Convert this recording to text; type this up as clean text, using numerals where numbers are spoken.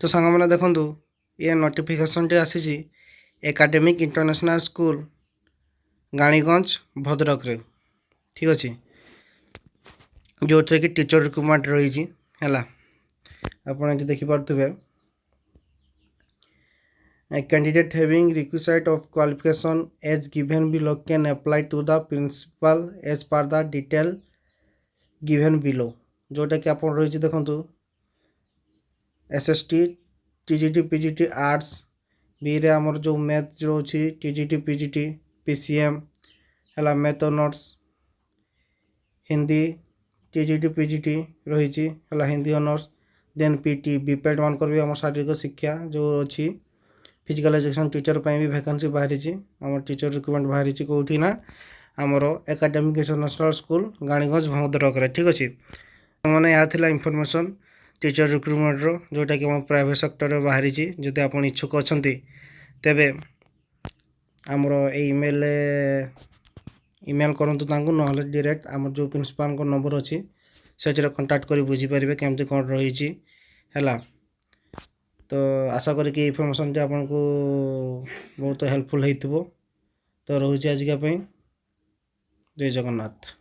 तो सांग मैंने देखु ये नोटिफिकेशन टे आसी academic international school Ganiganj Bhadrak रे ठीक अच्छे जो थे कि टीचर रिक्रुटमेंट रही है आप देखिपे A candidate having requisite of qualification as given below can apply to the principal as per the detail given below जोटा कि आप रही देखु SST TGT PGT आर्ट्स बी रे आमर जो मैथ रोची TGT PGT PCM है math honours Hindi TGT PGT रही है Hindi honours then PT BPEd मान भी आम शारीरिक शिक्षा जो अच्छी फिजिकल एजुकेशन टीचर भी वैकेंसी बाहरी आम टीचर रिक्रुटमेंट बाहरी कौटी ना आमर academic international school Ganiganj Bhadrak ठीक अच्छे मैंने यहाँ इनफॉरमेशन टीचर रिक्रुटमेंट जोटा कि प्राइवेट सेक्टर बाहरी जदि आप इच्छुक अच्छा तेबे आमर ईमेल इमेल करूँ ना डायरेक्ट आम जो प्रिंसिपाल नंबर अच्छी से कंटाक्ट कर बुझीपारे केमती कौन रही है। तो आशा करी कि इनफॉरमेशन टी आपन को बहुत हेल्पफुल होइथिबो। तो रोचे आजिका जय जगन्नाथ।